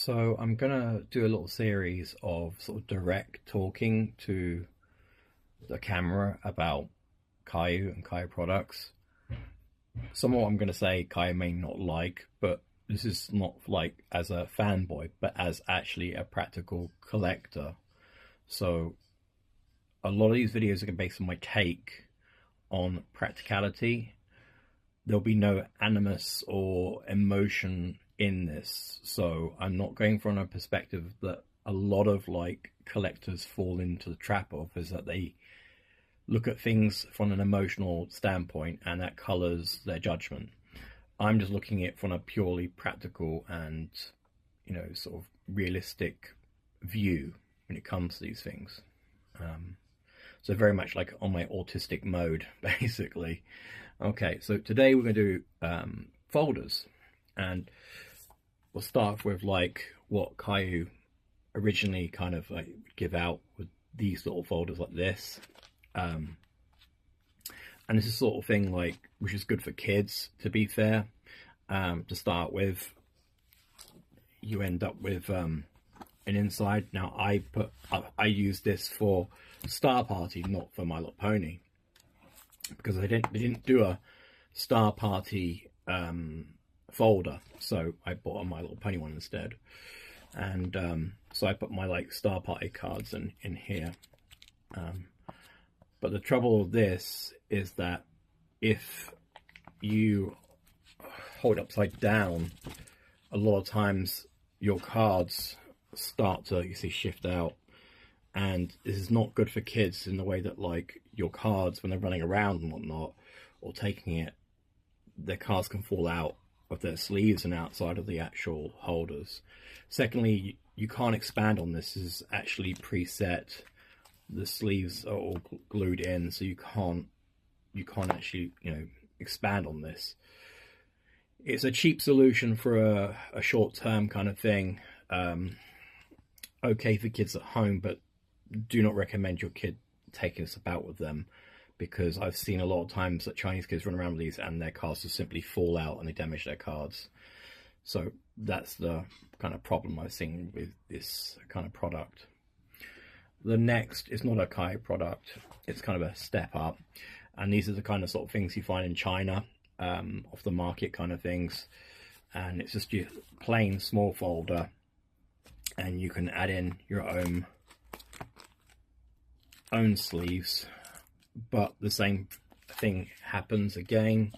So I'm gonna do a little series of sort of direct talking to the camera about Kayou and Kayou products. Some of what I'm gonna say Kayou may not like, but this is not like as a fanboy, but as actually a practical collector. So a lot of these videos are based on my take on practicality. There'll be no animus or emotion in this, so I'm not going from a perspective that a lot of like collectors fall into the trap of, is that they look at things from an emotional standpoint and that colors their judgment. I'm just looking at it from a purely practical and, you know, sort of realistic view when it comes to these things. So very much like on my autistic mode, basically. Okay, so today we're going to do folders, and we'll start with like what Kayou originally kind of like give out with these little folders like this. And this is sort of thing like which is good for kids, to be fair. To start with, you end up with an inside. Now I use this for Star Party, not for My Little Pony, because they didn't do a Star Party folder, so I bought a My Little Pony one instead. And so I put my like Star Party cards in here. But the trouble with this is that if you hold it upside down, a lot of times your cards start to, you see, shift out. And this is not good for kids in the way that like your cards, when they're running around and whatnot, or taking it, their cards can fall out of their sleeves and outside of the actual holders. Secondly, you can't expand on this. This is actually preset. The sleeves are all glued in, so you can't actually, you know, expand on this. It's a cheap solution for a short-term kind of thing. Okay for kids at home, but do not recommend your kid taking this about with them, because I've seen a lot of times that Chinese kids run around with these and their cards just simply fall out and they damage their cards. So that's the kind of problem I've seen with this kind of product. The next is not a Kayou product, it's kind of a step up, and these are the kind of sort of things you find in China, off the market kind of things, and it's just your plain small folder, and you can add in your own sleeves, but the same thing happens again.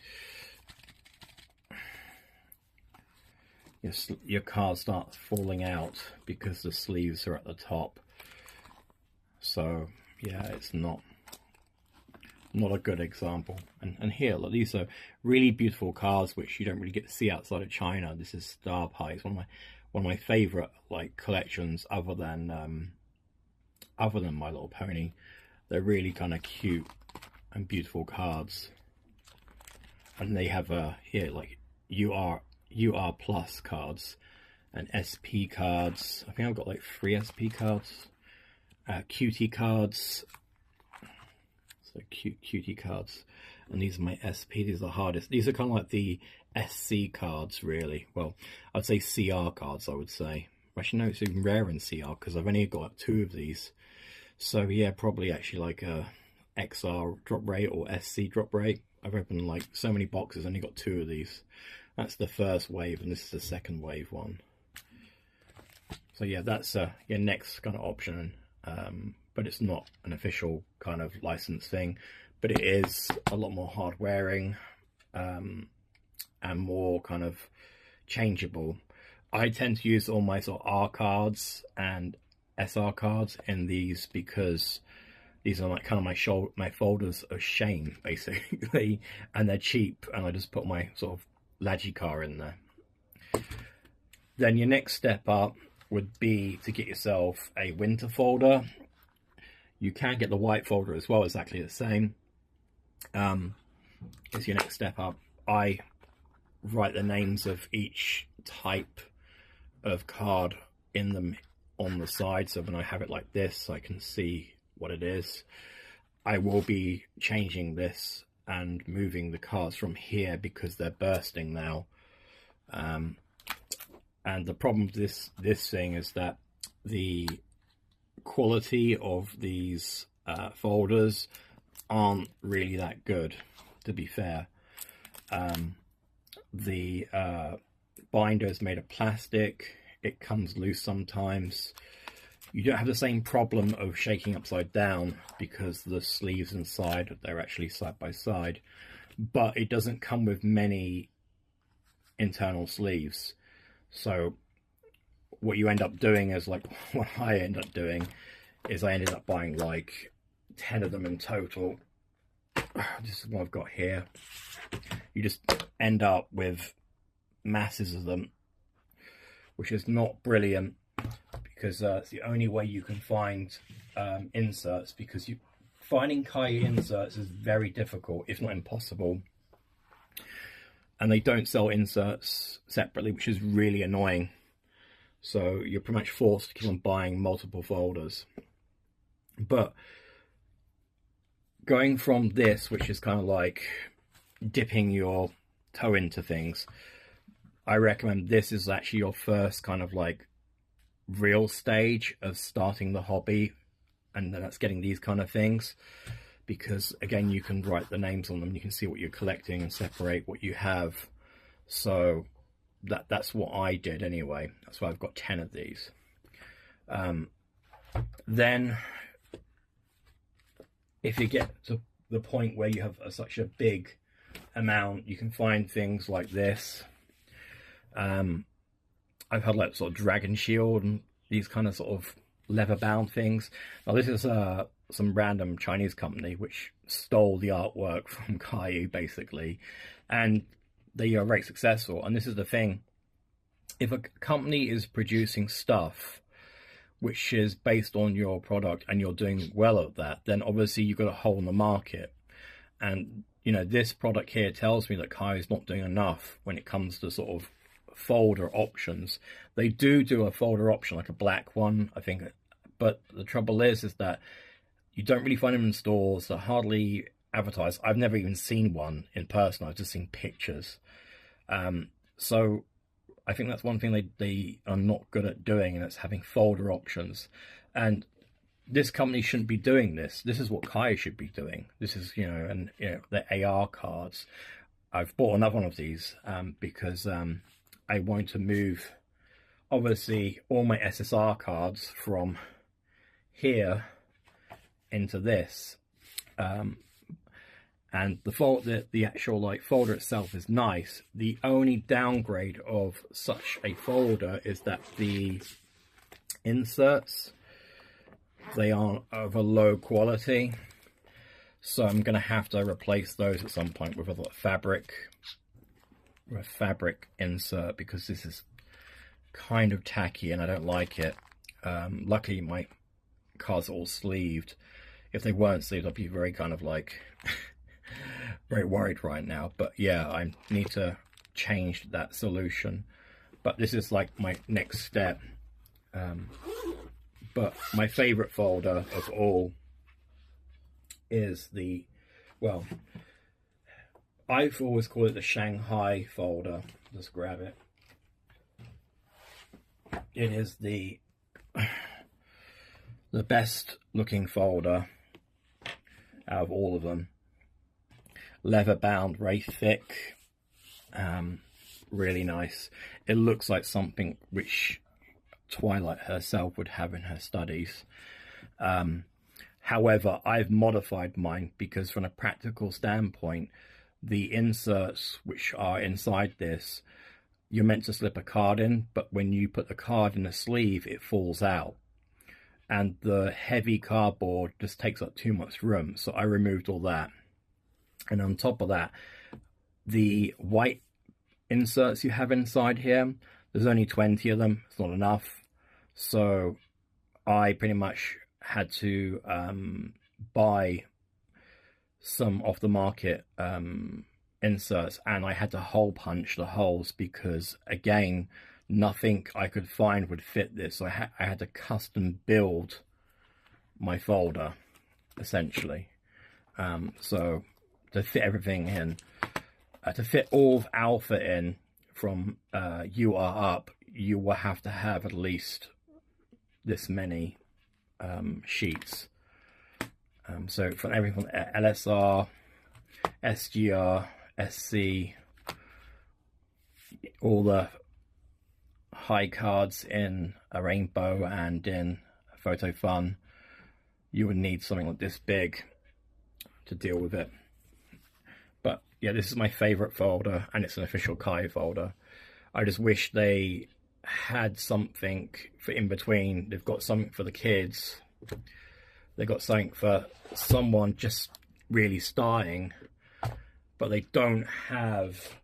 Your cards start falling out because the sleeves are at the top. So yeah, it's not a good example. And here, look, these are really beautiful cards which you don't really get to see outside of China. This is Star Pie. It's one of my favorite like collections, other than My Little Pony. They're really kind of cute and beautiful cards. And they have here like UR plus cards and SP cards. I think I've got like 3 SP cards. Cutie cards. So cutie cards. And these are my SP. These are the hardest. These are kind of like the SC cards, really. Well, I'd say CR cards, I would say. Actually, no, it's even rarer in CR because I've only got 2 of these. So yeah, probably actually like a XR drop rate or SC drop rate. I've opened like so many boxes, only got 2 of these. That's the first wave, and this is the second wave one. So yeah, that's your next kind of option. But it's not an official kind of license thing, but it is a lot more hard wearing, and more kind of changeable. I tend to use all my sort of R cards and SR cards in these because these are like kind of my folders of shame, basically, and they're cheap, and I just put my sort of Lagi car in there. Then your next step up would be to get yourself a winter folder. You can get the white folder as well, exactly the same. It's your next step up. I write the names of each type of card in them on the side, so when I have it like this, I can see what it is. I will be changing this and moving the cards from here because they're bursting now. And the problem with this thing is that the quality of these folders aren't really that good, to be fair. The binder is made of plastic. It comes loose sometimes. You don't have the same problem of shaking upside down because the sleeves inside, they're actually side by side. But it doesn't come with many internal sleeves. So what you end up doing is, like what I end up doing is I ended up buying like 10 of them in total. This is what I've got here. You just end up with masses of them, which is not brilliant, because it's the only way you can find inserts, because finding Kayou inserts is very difficult, if not impossible. And they don't sell inserts separately, which is really annoying. So you're pretty much forced to keep on buying multiple folders. But going from this, which is kind of like dipping your toe into things, I recommend this is actually your first kind of like real stage of starting the hobby, and that's getting these kind of things, because again, you can write the names on them, you can see what you're collecting and separate what you have. So that's what I did anyway. That's why I've got 10 of these. Then if you get to the point where you have such a big amount, you can find things like this. I've had like sort of dragon shield and these kind of sort of leather bound things. Now this is some random Chinese company which stole the artwork from Kayou basically, and they are very successful. And this is the thing, if a company is producing stuff which is based on your product and you're doing well at that, then obviously you've got a hole in the market. And you know, this product here tells me that Kayou is not doing enough when it comes to sort of folder options. They do a folder option, like a black one, I think, but the trouble is that you don't really find them in stores. They're hardly advertised. I've never even seen one in person. I've just seen pictures. So I think that's one thing they are not good at doing, and it's having folder options. And this company shouldn't be doing this. This is what Kayou should be doing. This is, you know, and you know, the AR cards. I've bought another one of these because I want to move, obviously, all my SSR cards from here into this. And the actual like folder itself is nice. The only downgrade of such a folder is that the inserts, they are of a low quality. So I'm going to have to replace those at some point with a fabric insert, because this is kind of tacky and I don't like it. Luckily my cards are all sleeved. If they weren't sleeved, I'd be very kind of like very worried right now. But yeah, I need to change that solution. But this is like my next step. But my favorite folder of all is the, well, I've always called it the Shanghai folder. Just grab it. It is the best looking folder out of all of them. Leather bound, very thick, really nice. It looks like something which Twilight herself would have in her studies. However, I've modified mine because from a practical standpoint, the inserts which are inside this, you're meant to slip a card in, but when you put the card in a sleeve, it falls out. And the heavy cardboard just takes up too much room. So I removed all that. And on top of that, the white inserts you have inside here, there's only 20 of them. It's not enough. So I pretty much had to buy some off the market inserts, and I had to hole punch the holes because, again, nothing I could find would fit this. So I had to custom build my folder, essentially. So to fit everything in, to fit all of Alpha in from UR up, you will have to have at least this many sheets. So for everything from LSR, SGR, SC, all the high cards in a rainbow and in Photo Fun, you would need something like this big to deal with it. But yeah, this is my favorite folder, and it's an official Kayou folder. I just wish they had something for in between. They've got something for the kids, they've got something for someone just really starting, but they don't have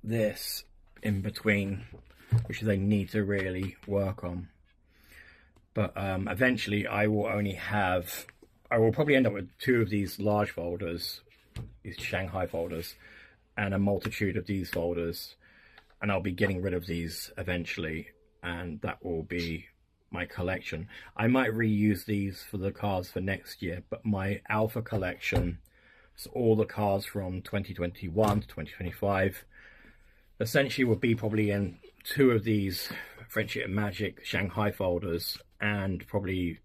this in between, which they need to really work on. But eventually I will probably end up with 2 of these large folders, these Shanghai folders, and a multitude of these folders, and I'll be getting rid of these eventually, and that will be my collection. I might reuse these for the cards for next year, but my alpha collection, so all the cards from 2021 to 2025, essentially will be probably in 2 of these Friendship and Magic Shanghai folders, and probably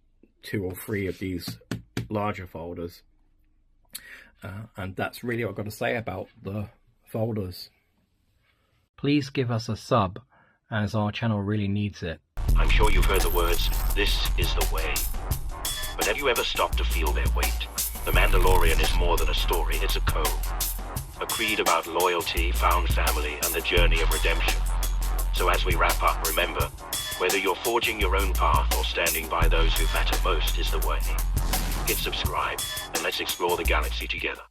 2 or 3 of these larger folders. And that's really what I've got to say about the folders. Please give us a sub, as our channel really needs it. I'm sure you've heard the words, "This is the way." But have you ever stopped to feel their weight? The Mandalorian is more than a story, it's a code. A creed about loyalty, found family, and the journey of redemption. So as we wrap up, remember, whether you're forging your own path or standing by those who matter most is the way. Hit subscribe, and let's explore the galaxy together.